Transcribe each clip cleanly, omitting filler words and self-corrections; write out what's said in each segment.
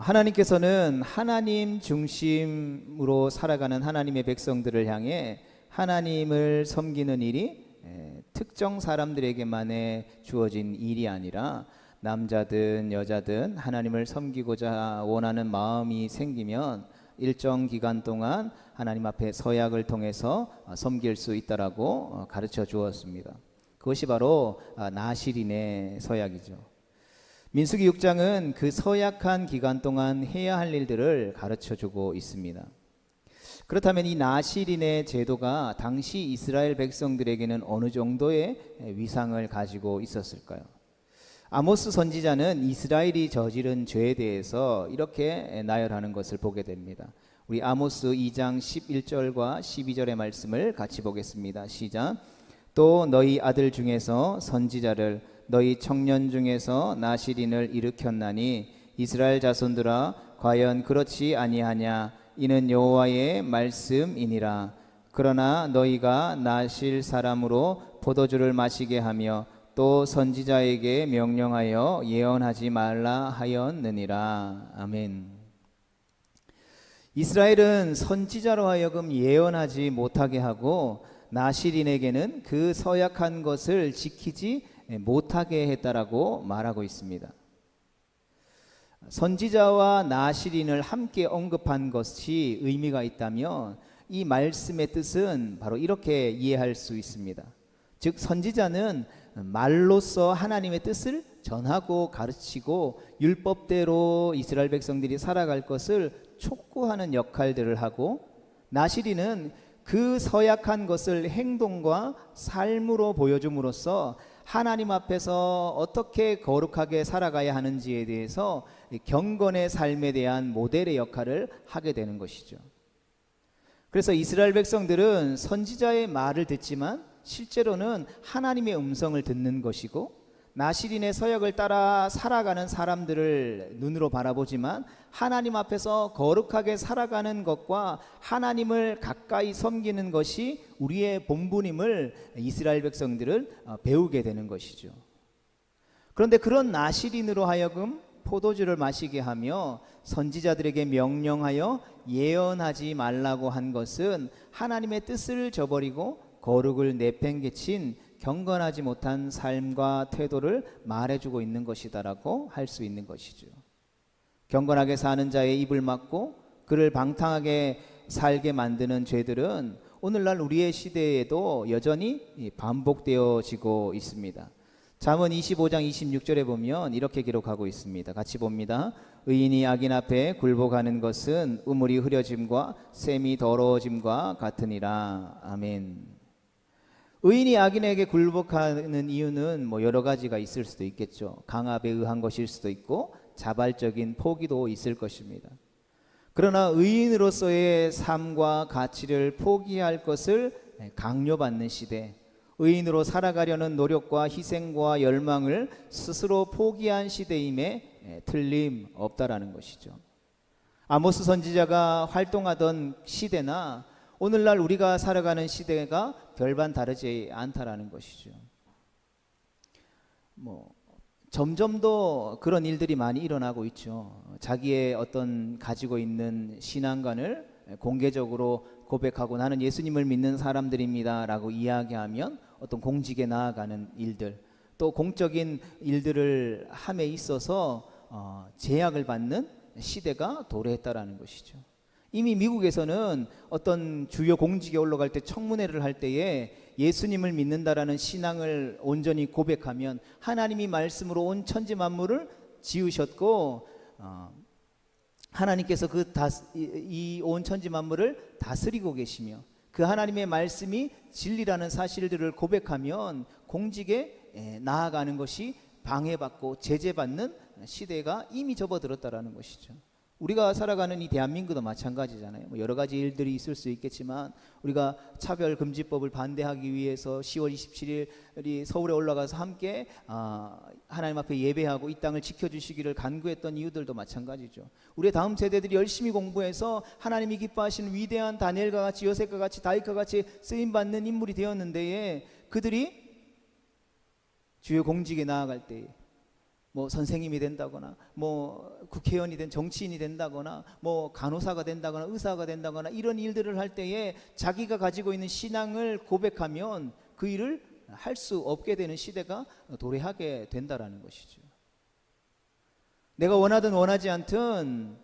하나님께서는 하나님 중심으로 살아가는 하나님의 백성들을 향해 하나님을 섬기는 일이 특정 사람들에게만의 주어진 일이 아니라 남자든 여자든 하나님을 섬기고자 원하는 마음이 생기면 일정 기간 동안 하나님 앞에 서약을 통해서 섬길 수 있다라고 가르쳐 주었습니다. 그것이 바로 나실인의 서약이죠. 민수기 6장은 그 서약한 기간 동안 해야 할 일들을 가르쳐 주고 있습니다. 그렇다면 이 나실인의 제도가 당시 이스라엘 백성들에게는 어느 정도의 위상을 가지고 있었을까요? 아모스 선지자는 이스라엘이 저지른 죄에 대해서 이렇게 나열하는 것을 보게 됩니다. 우리 아모스 2장 11절과 12절의 말씀을 같이 보겠습니다. 시작. 또 너희 아들 중에서 선지자를 너희 청년 중에서 나실인을 일으켰나니 이스라엘 자손들아 과연 그렇지 아니하냐 이는 여호와의 말씀이니라. 그러나 너희가 나실 사람으로 포도주를 마시게 하며 또 선지자에게 명령하여 예언하지 말라 하였느니라. 아멘. 이스라엘은 선지자로 하여금 예언하지 못하게 하고 나실인에게는 그 서약한 것을 지키지 못하게 했다라고 말하고 있습니다. 선지자와 나실인을 함께 언급한 것이 의미가 있다면 이 말씀의 뜻은 바로 이렇게 이해할 수 있습니다. 즉 선지자는 말로써 하나님의 뜻을 전하고 가르치고 율법대로 이스라엘 백성들이 살아갈 것을 촉구하는 역할들을 하고, 나실인은 그 서약한 것을 행동과 삶으로 보여줌으로써 하나님 앞에서 어떻게 거룩하게 살아가야 하는지에 대해서 경건의 삶에 대한 모델의 역할을 하게 되는 것이죠. 그래서 이스라엘 백성들은 선지자의 말을 듣지만 실제로는 하나님의 음성을 듣는 것이고, 나실인의 서약을 따라 살아가는 사람들을 눈으로 바라보지만 하나님 앞에서 거룩하게 살아가는 것과 하나님을 가까이 섬기는 것이 우리의 본분임을 이스라엘 백성들은 배우게 되는 것이죠. 그런데 그런 나실인으로 하여금 포도주를 마시게 하며 선지자들에게 명령하여 예언하지 말라고 한 것은 하나님의 뜻을 저버리고 거룩을 내팽개친 경건하지 못한 삶과 태도를 말해주고 있는 것이다라고 할 수 있는 것이죠. 경건하게 사는 자의 입을 막고 그를 방탕하게 살게 만드는 죄들은 오늘날 우리의 시대에도 여전히 반복되어지고 있습니다. 잠언 25장 26절에 보면 이렇게 기록하고 있습니다. 같이 봅니다. 의인이 악인 앞에 굴복하는 것은 우물이 흐려짐과 샘이 더러워짐과 같으니라. 아멘. 의인이 악인에게 굴복하는 이유는 여러 가지가 있을 수도 있겠죠. 강압에 의한 것일 수도 있고 자발적인 포기도 있을 것입니다. 그러나 의인으로서의 삶과 가치를 포기할 것을 강요받는 시대, 의인으로 살아가려는 노력과 희생과 열망을 스스로 포기한 시대임에 틀림없다라는 것이죠. 아모스 선지자가 활동하던 시대나 오늘날 우리가 살아가는 시대가 별반 다르지 않다라는 것이죠. 점점 더 그런 일들이 많이 일어나고 있죠. 자기의 어떤 가지고 있는 신앙관을 공개적으로 고백하고 나는 예수님을 믿는 사람들입니다 라고 이야기하면 어떤 공직에 나아가는 일들, 또 공적인 일들을 함에 있어서 제약을 받는 시대가 도래했다라는 것이죠. 이미 미국에서는 어떤 주요 공직에 올라갈 때 청문회를 할 때에 예수님을 믿는다라는 신앙을 온전히 고백하면 하나님이 말씀으로 온 천지 만물을 지으셨고 하나님께서 이 온 천지 만물을 다스리고 계시며 그 하나님의 말씀이 진리라는 사실들을 고백하면 공직에 나아가는 것이 방해받고 제재받는 시대가 이미 접어들었다라는 것이죠. 우리가 살아가는 이 대한민국도 마찬가지잖아요. 여러 가지 일들이 있을 수 있겠지만 우리가 차별금지법을 반대하기 위해서 10월 27일이 서울에 올라가서 함께 하나님 앞에 예배하고 이 땅을 지켜주시기를 간구했던 이유들도 마찬가지죠. 우리의 다음 세대들이 열심히 공부해서 하나님이 기뻐하시는 위대한 다니엘과 같이 요셉과 같이 다윗과 같이 쓰임받는 인물이 되었는데 그들이 주요 공직에 나아갈 때 뭐 선생님이 된다거나 뭐 국회의원이 된 정치인이 된다거나 뭐 간호사가 된다거나 의사가 된다거나 이런 일들을 할 때에 자기가 가지고 있는 신앙을 고백하면 그 일을 할 수 없게 되는 시대가 도래하게 된다라는 것이죠. 내가 원하든 원하지 않든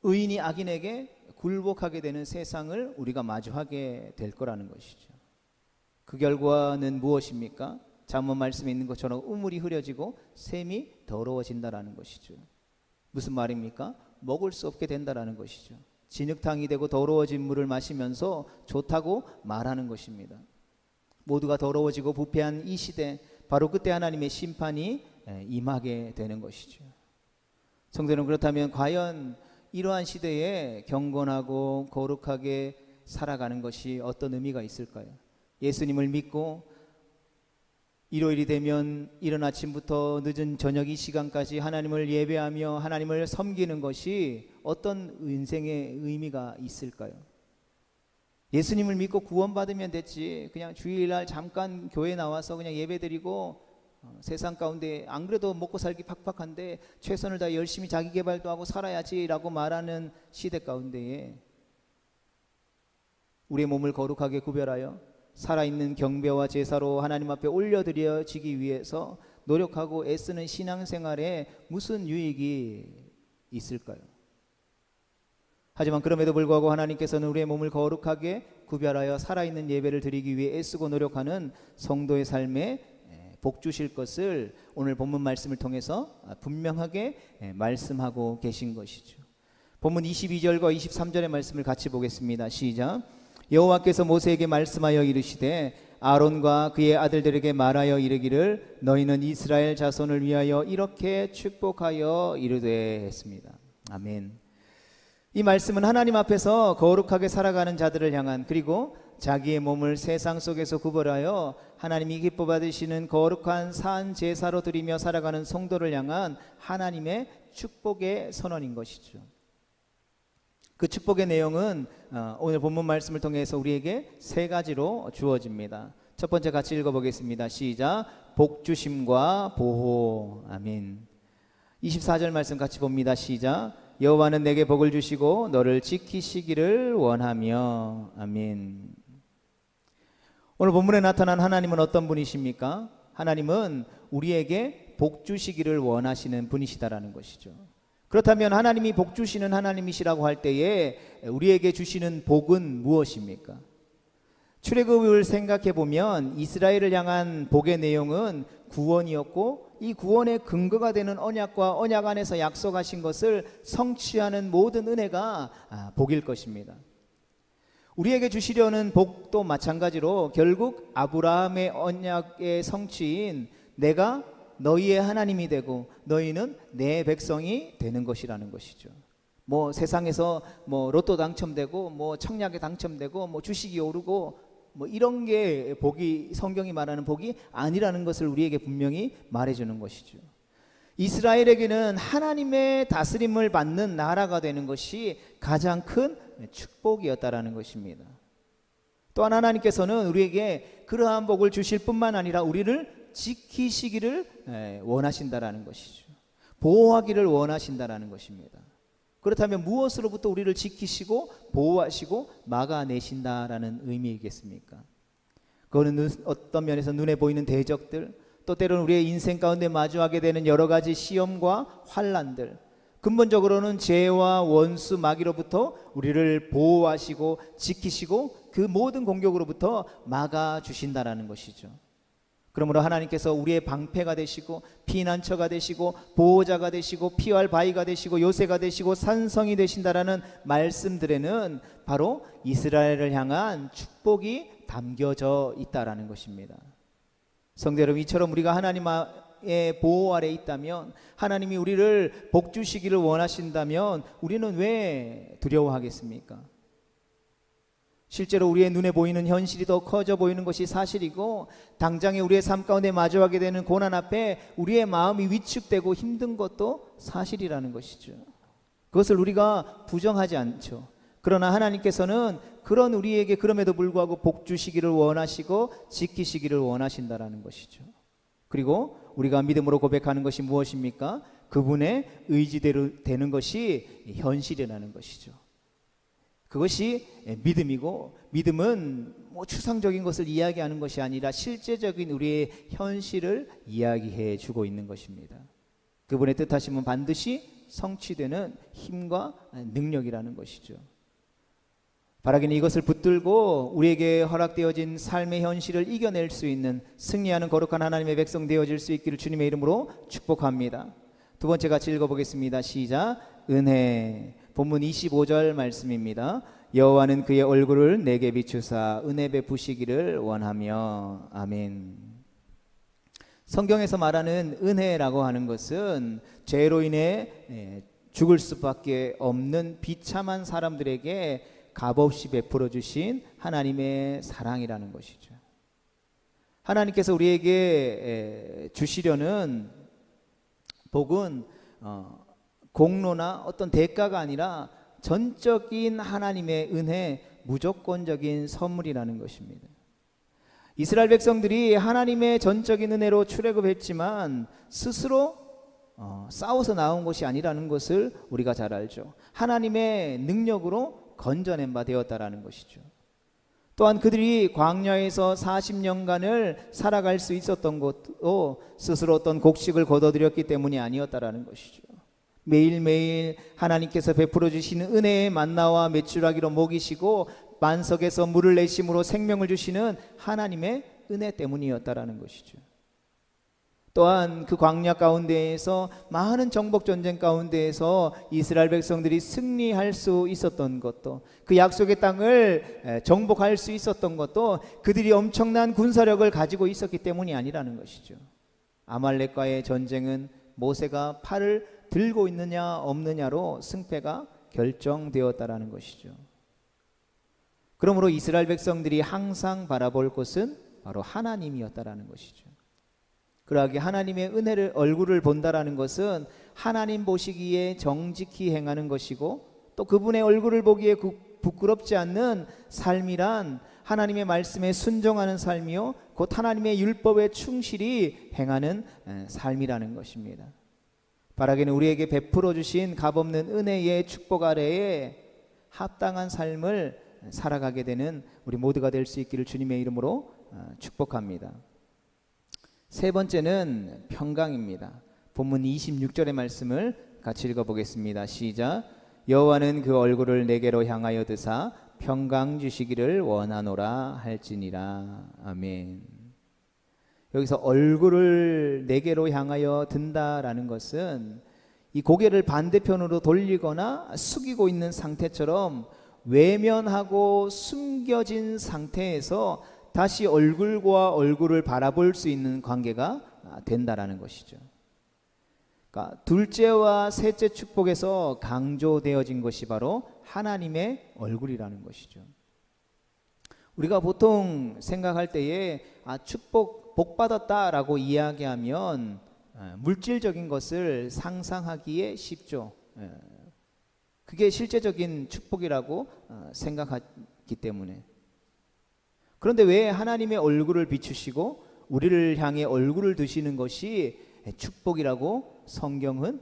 의인이 악인에게 굴복하게 되는 세상을 우리가 마주하게 될 거라는 것이죠. 그 결과는 무엇입니까? 잠언 말씀에 있는 것처럼 우물이 흐려지고 샘이 더러워진다라는 것이죠. 무슨 말입니까? 먹을 수 없게 된다라는 것이죠. 진흙탕이 되고 더러워진 물을 마시면서 좋다고 말하는 것입니다. 모두가 더러워지고 부패한 이 시대, 바로 그때 하나님의 심판이 임하게 되는 것이죠. 성도 여러분, 그렇다면 과연 이러한 시대에 경건하고 거룩하게 살아가는 것이 어떤 의미가 있을까요? 예수님을 믿고 일요일이 되면 이른 아침부터 늦은 저녁 이 시간까지 하나님을 예배하며 하나님을 섬기는 것이 어떤 인생의 의미가 있을까요? 예수님을 믿고 구원받으면 됐지, 그냥 주일날 잠깐 교회 나와서 그냥 예배드리고 세상 가운데 안 그래도 먹고 살기 팍팍한데 최선을 다해 열심히 자기 개발도 하고 살아야지라고 말하는 시대 가운데에 우리의 몸을 거룩하게 구별하여 살아있는 경배와 제사로 하나님 앞에 올려드려지기 위해서 노력하고 애쓰는 신앙생활에 무슨 유익이 있을까요? 하지만 그럼에도 불구하고 하나님께서는 우리의 몸을 거룩하게 구별하여 살아있는 예배를 드리기 위해 애쓰고 노력하는 성도의 삶에 복 주실 것을 오늘 본문 말씀을 통해서 분명하게 말씀하고 계신 것이죠. 본문 22절과 23절의 말씀을 같이 보겠습니다. 시작. 여호와께서 모세에게 말씀하여 이르시되 아론과 그의 아들들에게 말하여 이르기를 너희는 이스라엘 자손을 위하여 이렇게 축복하여 이르되 했습니다. 아멘. 이 말씀은 하나님 앞에서 거룩하게 살아가는 자들을 향한, 그리고 자기의 몸을 세상 속에서 구별하여 하나님이 기뻐 받으시는 거룩한 산 제사로 드리며 살아가는 성도를 향한 하나님의 축복의 선언인 것이죠. 그 축복의 내용은 오늘 본문 말씀을 통해서 우리에게 세 가지로 주어집니다. 첫 번째 같이 읽어보겠습니다. 시작. 복 주심과 보호. 아멘. 24절 말씀 같이 봅니다. 시작. 여호와는 내게 복을 주시고 너를 지키시기를 원하며. 아멘. 오늘 본문에 나타난 하나님은 어떤 분이십니까? 하나님은 우리에게 복 주시기를 원하시는 분이시다라는 것이죠. 그렇다면 하나님이 복 주시는 하나님이시라고 할 때에 우리에게 주시는 복은 무엇입니까? 출애굽을 생각해 보면 이스라엘을 향한 복의 내용은 구원이었고, 이 구원의 근거가 되는 언약과 언약 안에서 약속하신 것을 성취하는 모든 은혜가 복일 것입니다. 우리에게 주시려는 복도 마찬가지로 결국 아브라함의 언약의 성취인 내가 너희의 하나님이 되고 너희는 내 백성이 되는 것이라는 것이죠. 뭐 세상에서 뭐 로또 당첨되고 뭐 청약에 당첨되고 뭐 주식이 오르고 뭐 이런 게 복이, 성경이 말하는 복이 아니라는 것을 우리에게 분명히 말해주는 것이죠. 이스라엘에게는 하나님의 다스림을 받는 나라가 되는 것이 가장 큰 축복이었다라는 것입니다. 또한 하나님께서는 우리에게 그러한 복을 주실 뿐만 아니라 우리를 지키시기를 원하신다라는 것이죠. 보호하기를 원하신다라는 것입니다. 그렇다면 무엇으로부터 우리를 지키시고 보호하시고 막아내신다라는 의미이겠습니까? 그거는 어떤 면에서 눈에 보이는 대적들, 또 때로는 우리의 인생 가운데 마주하게 되는 여러 가지 시험과 환난들, 근본적으로는 죄와 원수 마귀로부터 우리를 보호하시고 지키시고 그 모든 공격으로부터 막아주신다라는 것이죠. 그러므로 하나님께서 우리의 방패가 되시고 피난처가 되시고 보호자가 되시고 피할 바위가 되시고 요새가 되시고 산성이 되신다라는 말씀들에는 바로 이스라엘을 향한 축복이 담겨져 있다라는 것입니다. 성도 여러분, 이처럼 우리가 하나님의 보호 아래 있다면, 하나님이 우리를 복 주시기를 원하신다면 우리는 왜 두려워하겠습니까? 실제로 우리의 눈에 보이는 현실이 더 커져 보이는 것이 사실이고, 당장에 우리의 삶 가운데 마주하게 되는 고난 앞에 우리의 마음이 위축되고 힘든 것도 사실이라는 것이죠. 그것을 우리가 부정하지 않죠. 그러나 하나님께서는 그런 우리에게 그럼에도 불구하고 복 주시기를 원하시고 지키시기를 원하신다라는 것이죠. 그리고 우리가 믿음으로 고백하는 것이 무엇입니까? 그분의 의지대로 되는 것이 현실이라는 것이죠. 그것이 믿음이고, 믿음은 뭐 추상적인 것을 이야기하는 것이 아니라 실제적인 우리의 현실을 이야기해 주고 있는 것입니다. 그분의 뜻하심은 반드시 성취되는 힘과 능력이라는 것이죠. 바라기는 이것을 붙들고 우리에게 허락되어진 삶의 현실을 이겨낼 수 있는 승리하는 거룩한 하나님의 백성 되어질 수 있기를 주님의 이름으로 축복합니다. 두 번째 같이 읽어보겠습니다. 시작. 은혜. 본문 25절 말씀입니다. 여호와는 그의 얼굴을 내게 비추사 은혜 베푸시기를 원하며. 아멘. 성경에서 말하는 은혜라고 하는 것은 죄로 인해 죽을 수밖에 없는 비참한 사람들에게 값없이 베풀어 주신 하나님의 사랑이라는 것이죠. 하나님께서 우리에게 주시려는 복은 공로나 어떤 대가가 아니라 전적인 하나님의 은혜, 무조건적인 선물이라는 것입니다. 이스라엘 백성들이 하나님의 전적인 은혜로 출애굽했지만 스스로 싸워서 나온 것이 아니라는 것을 우리가 잘 알죠. 하나님의 능력으로 건져낸 바 되었다라는 것이죠. 또한 그들이 광야에서 40년간을 살아갈 수 있었던 것도 스스로 어떤 곡식을 거둬들였기 때문이 아니었다라는 것이죠. 매일매일 하나님께서 베풀어 주시는 은혜의 만나와 메추라기로 먹이시고 만석에서 물을 내심으로 생명을 주시는 하나님의 은혜 때문이었다라는 것이죠. 또한 그 광야 가운데에서 많은 정복 전쟁 가운데에서 이스라엘 백성들이 승리할 수 있었던 것도, 그 약속의 땅을 정복할 수 있었던 것도 그들이 엄청난 군사력을 가지고 있었기 때문이 아니라는 것이죠. 아말렉과의 전쟁은 모세가 팔을 들고 있느냐 없느냐로 승패가 결정되었다라는 것이죠. 그러므로 이스라엘 백성들이 항상 바라볼 것은 바로 하나님이었다라는 것이죠. 그러하게 하나님의 은혜를 얼굴을 본다라는 것은 하나님 보시기에 정직히 행하는 것이고, 또 그분의 얼굴을 보기에 부끄럽지 않는 삶이란 하나님의 말씀에 순종하는 삶이요 곧 하나님의 율법에 충실히 행하는 삶이라는 것입니다. 바라기는 우리에게 베풀어 주신 값없는 은혜의 축복 아래에 합당한 삶을 살아가게 되는 우리 모두가 될 수 있기를 주님의 이름으로 축복합니다. 세 번째는 평강입니다. 본문 26절의 말씀을 같이 읽어보겠습니다. 시작. 여호와는 그 얼굴을 내게로 향하여 드사 평강 주시기를 원하노라 할지니라. 아멘. 여기서 얼굴을 내게로 향하여 든다라는 것은 이 고개를 반대편으로 돌리거나 숙이고 있는 상태처럼 외면하고 숨겨진 상태에서 다시 얼굴과 얼굴을 바라볼 수 있는 관계가 된다라는 것이죠. 그러니까 둘째와 셋째 축복에서 강조되어진 것이 바로 하나님의 얼굴이라는 것이죠. 우리가 보통 생각할 때에 축복, 복 받았다라고 이야기하면 물질적인 것을 상상하기에 쉽죠. 그게 실제적인 축복이라고 생각하기 때문에. 그런데 왜 하나님의 얼굴을 비추시고 우리를 향해 얼굴을 두시는 것이 축복이라고 성경은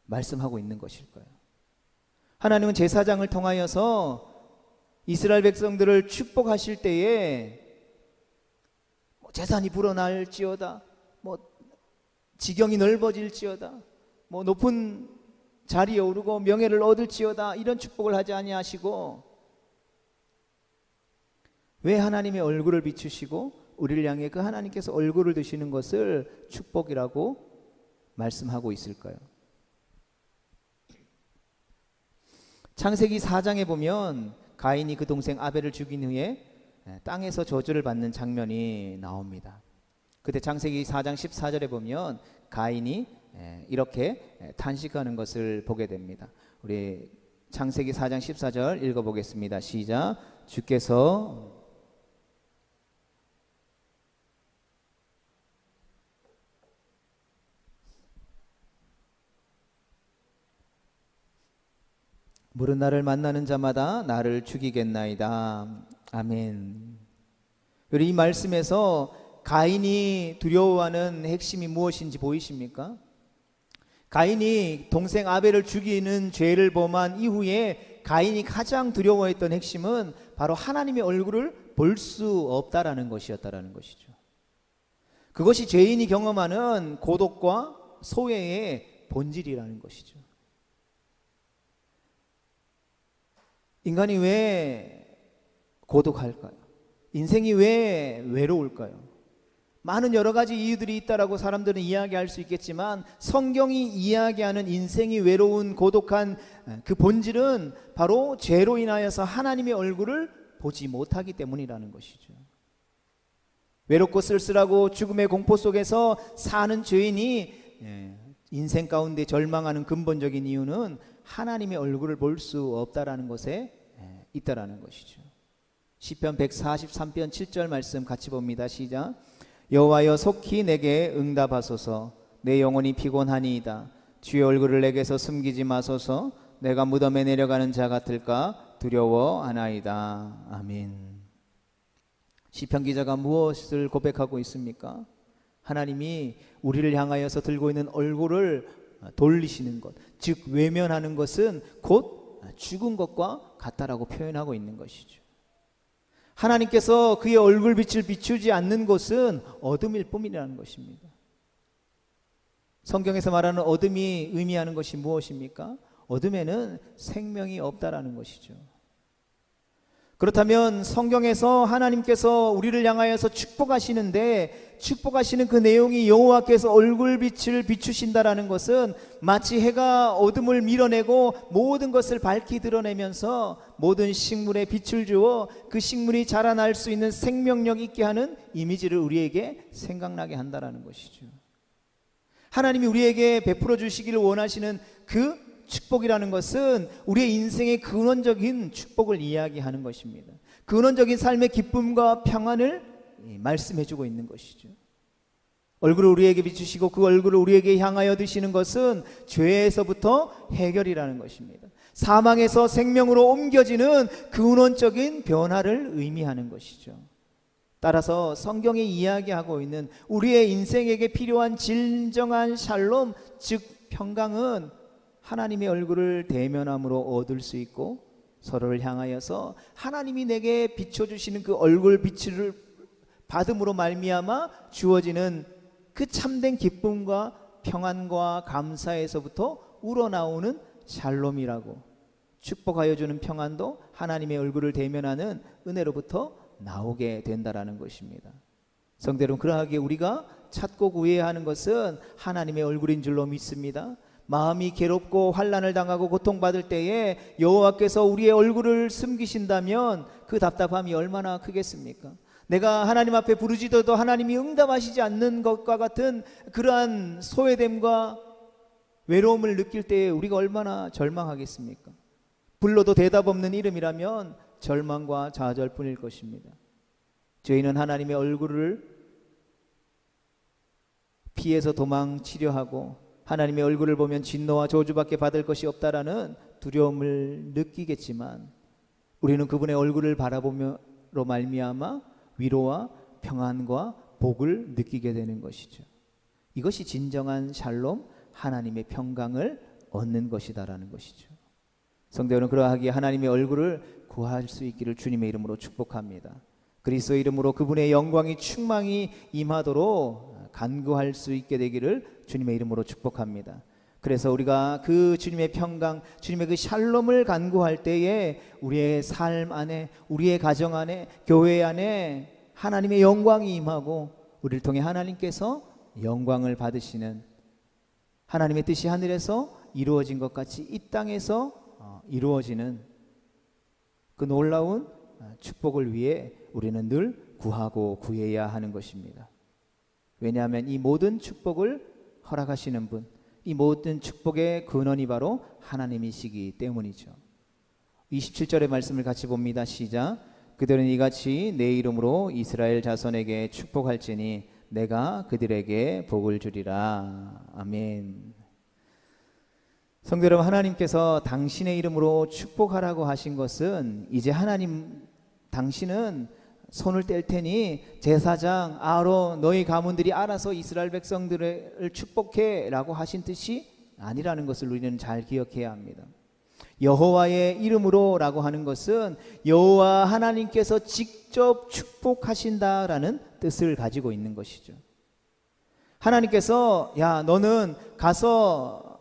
말씀하고 있는 것일까요? 하나님은 제사장을 통하여서 이스라엘 백성들을 축복하실 때에 재산이 불어날지어다, 지경이 넓어질지어다, 높은 자리에 오르고 명예를 얻을지어다, 이런 축복을 하지 아니하시고 왜 하나님의 얼굴을 비추시고 우리를 향해 그 하나님께서 얼굴을 드시는 것을 축복이라고 말씀하고 있을까요? 창세기 4장에 보면 가인이 그 동생 아벨을 죽인 후에 땅에서 저주를 받는 장면이 나옵니다. 그때 창세기 4장 14절에 보면 가인이 이렇게 탄식하는 것을 보게 됩니다. 우리 창세기 4장 14절 읽어보겠습니다. 시작. 주께서 물은 나를 만나는 자마다 나를 죽이겠나이다. 아멘. 이 말씀에서 가인이 두려워하는 핵심이 무엇인지 보이십니까? 가인이 동생 아벨을 죽이는 죄를 범한 이후에 가인이 가장 두려워했던 핵심은 바로 하나님의 얼굴을 볼 수 없다라는 것이었다라는 것이죠. 그것이 죄인이 경험하는 고독과 소외의 본질이라는 것이죠. 인간이 왜 고독할까요? 인생이 왜 외로울까요? 많은 여러 가지 이유들이 있다라고 사람들은 이야기할 수 있겠지만, 성경이 이야기하는 인생이 외로운 고독한 그 본질은 바로 죄로 인하여서 하나님의 얼굴을 보지 못하기 때문이라는 것이죠. 외롭고 쓸쓸하고 죽음의 공포 속에서 사는 죄인이 인생 가운데 절망하는 근본적인 이유는 하나님의 얼굴을 볼 수 없다라는 것에 있다라는 것이죠. 시편 143편 7절 말씀 같이 봅니다. 시작. 여호와여 속히 내게 응답하소서. 내 영혼이 피곤하니이다. 주의 얼굴을 내게서 숨기지 마소서. 내가 무덤에 내려가는 자 같을까 두려워하나이다. 아멘. 시편 기자가 무엇을 고백하고 있습니까? 하나님이 우리를 향하여서 들고 있는 얼굴을 돌리시는 것, 즉 외면하는 것은 곧 죽은 것과 같다라고 표현하고 있는 것이죠. 하나님께서 그의 얼굴빛을 비추지 않는 것은 어둠일 뿐이라는 것입니다. 성경에서 말하는 어둠이 의미하는 것이 무엇입니까? 어둠에는 생명이 없다라는 것이죠. 그렇다면 성경에서 하나님께서 우리를 향하여서 축복하시는데, 축복하시는 그 내용이 여호와께서 얼굴빛을 비추신다라는 것은 마치 해가 어둠을 밀어내고 모든 것을 밝히 드러내면서 모든 식물에 빛을 주어 그 식물이 자라날 수 있는 생명력 있게 하는 이미지를 우리에게 생각나게 한다라는 것이죠. 하나님이 우리에게 베풀어 주시기를 원하시는 그 축복이라는 것은 우리의 인생의 근원적인 축복을 이야기하는 것입니다. 근원적인 삶의 기쁨과 평안을 말씀해주고 있는 것이죠. 얼굴을 우리에게 비추시고 그 얼굴을 우리에게 향하여 드시는 것은 죄에서부터 해결이라는 것입니다. 사망에서 생명으로 옮겨지는 근원적인 변화를 의미하는 것이죠. 따라서 성경이 이야기하고 있는 우리의 인생에게 필요한 진정한 샬롬, 즉 평강은 하나님의 얼굴을 대면함으로 얻을 수 있고, 서로를 향하여서 하나님이 내게 비춰주시는 그 얼굴 빛을 받음으로 말미암아 주어지는 그 참된 기쁨과 평안과 감사에서부터 우러나오는 샬롬이라고, 축복하여 주는 평안도 하나님의 얼굴을 대면하는 은혜로부터 나오게 된다라는 것입니다. 성도 여러분, 그러하기에 우리가 찾고 구해야 하는 것은 하나님의 얼굴인 줄로 믿습니다. 마음이 괴롭고 환난을 당하고 고통받을 때에 여호와께서 우리의 얼굴을 숨기신다면 그 답답함이 얼마나 크겠습니까? 내가 하나님 앞에 부르짖어도 하나님이 응답하시지 않는 것과 같은 그러한 소외됨과 외로움을 느낄 때에 우리가 얼마나 절망하겠습니까? 불러도 대답 없는 이름이라면 절망과 좌절뿐일 것입니다. 저희는 하나님의 얼굴을 피해서 도망치려 하고 하나님의 얼굴을 보면 진노와 저주밖에 받을 것이 없다라는 두려움을 느끼겠지만, 우리는 그분의 얼굴을 바라보므로 말미암아 위로와 평안과 복을 느끼게 되는 것이죠. 이것이 진정한 샬롬, 하나님의 평강을 얻는 것이다라는 것이죠. 성도 여러분, 그러하기에 하나님의 얼굴을 구할 수 있기를 주님의 이름으로 축복합니다. 그리스도의 이름으로 그분의 영광이 충만히 임하도록 간구할 수 있게 되기를 주님의 이름으로 축복합니다. 그래서 우리가 그 주님의 평강, 주님의 그 샬롬을 간구할 때에 우리의 삶 안에, 우리의 가정 안에, 교회 안에 하나님의 영광이 임하고 우리를 통해 하나님께서 영광을 받으시는, 하나님의 뜻이 하늘에서 이루어진 것 같이 이 땅에서 이루어지는 그 놀라운 축복을 위해 우리는 늘 구하고 구해야 하는 것입니다. 왜냐하면 이 모든 축복을 허락하시는 분, 이 모든 축복의 근원이 바로 하나님이시기 때문이죠. 27절의 말씀을 같이 봅니다. 시작. 그들은 이같이 내 이름으로 이스라엘 자손에게 축복할지니 내가 그들에게 복을 주리라. 아멘. 성도 여러분, 하나님께서 당신의 이름으로 축복하라고 하신 것은 이제 당신은 손을 뗄 테니 제사장 아론 너희 가문들이 알아서 이스라엘 백성들을 축복해 라고 하신 뜻이 아니라는 것을 우리는 잘 기억해야 합니다. 여호와의 이름으로 라고 하는 것은 여호와 하나님께서 직접 축복하신다라는 뜻을 가지고 있는 것이죠. 하나님께서 야 너는 가서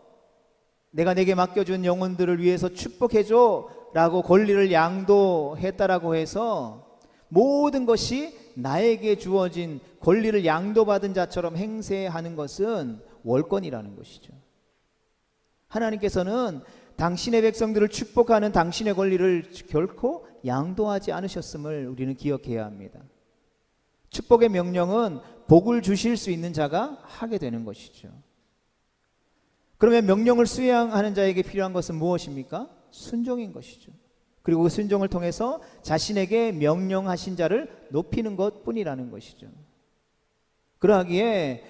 내가 내게 맡겨준 영혼들을 위해서 축복해줘 라고 권리를 양도했다라고 해서 모든 것이 나에게 주어진 권리를 양도받은 자처럼 행세하는 것은 월권이라는 것이죠. 하나님께서는 당신의 백성들을 축복하는 당신의 권리를 결코 양도하지 않으셨음을 우리는 기억해야 합니다. 축복의 명령은 복을 주실 수 있는 자가 하게 되는 것이죠. 그러면 명령을 수행하는 자에게 필요한 것은 무엇입니까? 순종인 것이죠. 그리고 그 순종을 통해서 자신에게 명령하신 자를 높이는 것뿐이라는 것이죠. 그러하기에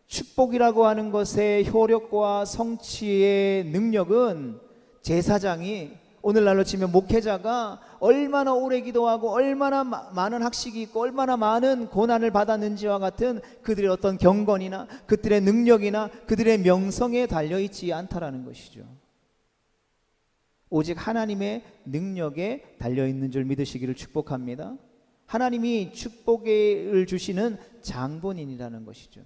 축복이라고 하는 것의 효력과 성취의 능력은 제사장이, 오늘날로 치면 목회자가 얼마나 오래 기도하고 얼마나 많은 학식이 있고 얼마나 많은 고난을 받았는지와 같은 그들의 어떤 경건이나 그들의 능력이나 그들의 명성에 달려있지 않다라는 것이죠. 오직 하나님의 능력에 달려있는 줄 믿으시기를 축복합니다. 하나님이 축복을 주시는 장본인이라는 것이죠.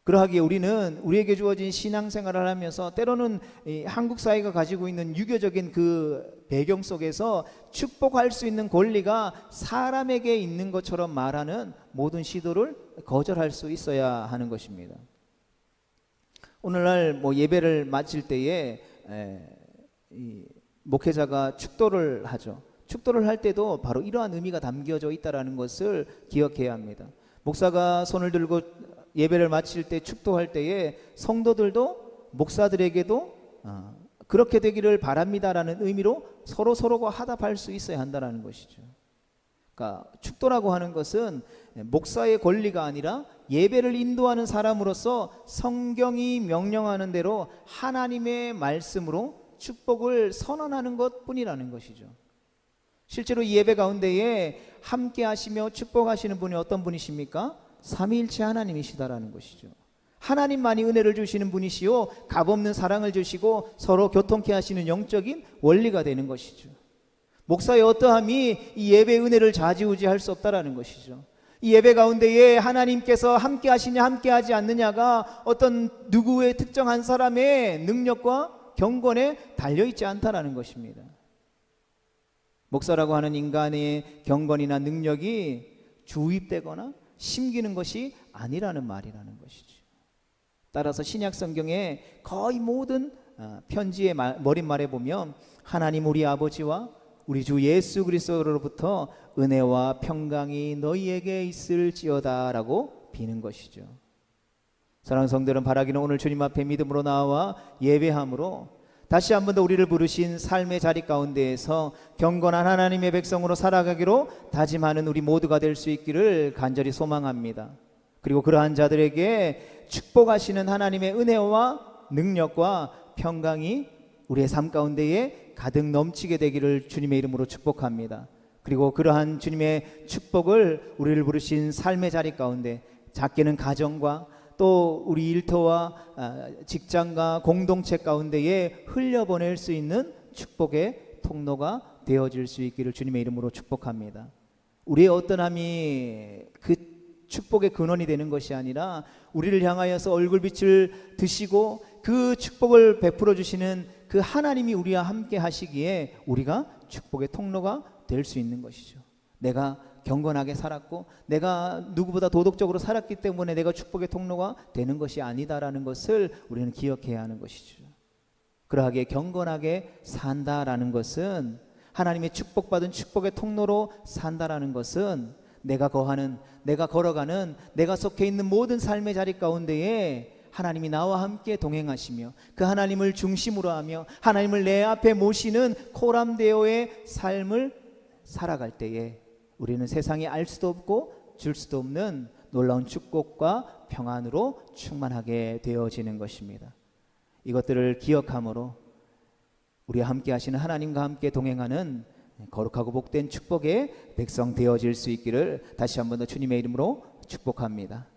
그러하기에 우리는 우리에게 주어진 신앙생활을 하면서 때로는 한국 사회가 가지고 있는 유교적인 그 배경 속에서 축복할 수 있는 권리가 사람에게 있는 것처럼 말하는 모든 시도를 거절할 수 있어야 하는 것입니다. 오늘날 예배를 마칠 때에 목회자가 축도를 하죠. 축도를 할 때도 바로 이러한 의미가 담겨져 있다는 것을 기억해야 합니다. 목사가 손을 들고 예배를 마칠 때 축도할 때에 성도들도 목사들에게도 그렇게 되기를 바랍니다라는 의미로 서로가 화답할 수 있어야 한다는 것이죠. 그러니까 축도라고 하는 것은 목사의 권리가 아니라 예배를 인도하는 사람으로서 성경이 명령하는 대로 하나님의 말씀으로 축복을 선언하는 것뿐이라는 것이죠. 실제로 이 예배 가운데에 함께 하시며 축복하시는 분이 어떤 분이십니까? 삼위일체 하나님이시다라는 것이죠. 하나님만이 은혜를 주시는 분이시요 값없는 사랑을 주시고 서로 교통케 하시는 영적인 원리가 되는 것이죠. 목사의 어떠함이 이 예배의 은혜를 좌지우지할 수 없다라는 것이죠. 이 예배 가운데에 하나님께서 함께 하시냐 함께 하지 않느냐가 어떤 누구의 특정한 사람의 능력과 경건에 달려있지 않다라는 것입니다. 목사라고 하는 인간의 경건이나 능력이 주입되거나 심기는 것이 아니라는 말이라는 것이죠. 따라서 신약 성경의 거의 모든 편지의 머릿말에 보면 하나님 우리 아버지와 우리 주 예수 그리스도로부터 은혜와 평강이 너희에게 있을지어다 라고 비는 것이죠. 사랑하는 성도들은 바라기는 오늘 주님 앞에 믿음으로 나와 예배함으로 다시 한 번 더 우리를 부르신 삶의 자리 가운데에서 경건한 하나님의 백성으로 살아가기로 다짐하는 우리 모두가 될 수 있기를 간절히 소망합니다. 그리고 그러한 자들에게 축복하시는 하나님의 은혜와 능력과 평강이 우리의 삶 가운데에 가득 넘치게 되기를 주님의 이름으로 축복합니다. 그리고 그러한 주님의 축복을 우리를 부르신 삶의 자리 가운데 작게는 가정과 또 우리 일터와 직장과 공동체 가운데에 흘려보낼 수 있는 축복의 통로가 되어질 수 있기를 주님의 이름으로 축복합니다. 우리의 어떠함이 그 축복의 근원이 되는 것이 아니라 우리를 향하여서 얼굴빛을 드시고 그 축복을 베풀어 주시는 그 하나님이 우리와 함께 하시기에 우리가 축복의 통로가 될 수 있는 것이죠. 내가 경건하게 살았고 내가 누구보다 도덕적으로 살았기 때문에 내가 축복의 통로가 되는 것이 아니다라는 것을 우리는 기억해야 하는 것이죠. 그러하게 경건하게 산다라는 것은 하나님의 축복받은 축복의 통로로 산다라는 것은 내가 거하는, 내가 걸어가는, 내가 속해 있는 모든 삶의 자리 가운데에 하나님이 나와 함께 동행하시며 그 하나님을 중심으로 하며 하나님을 내 앞에 모시는 코람데오의 삶을 살아갈 때에 우리는 세상에 알 수도 없고 줄 수도 없는 놀라운 축복과 평안으로 충만하게 되어지는 것입니다. 이것들을 기억함으로 우리와 함께 하시는 하나님과 함께 동행하는 거룩하고 복된 축복의 백성 되어질 수 있기를 다시 한 번 더 주님의 이름으로 축복합니다.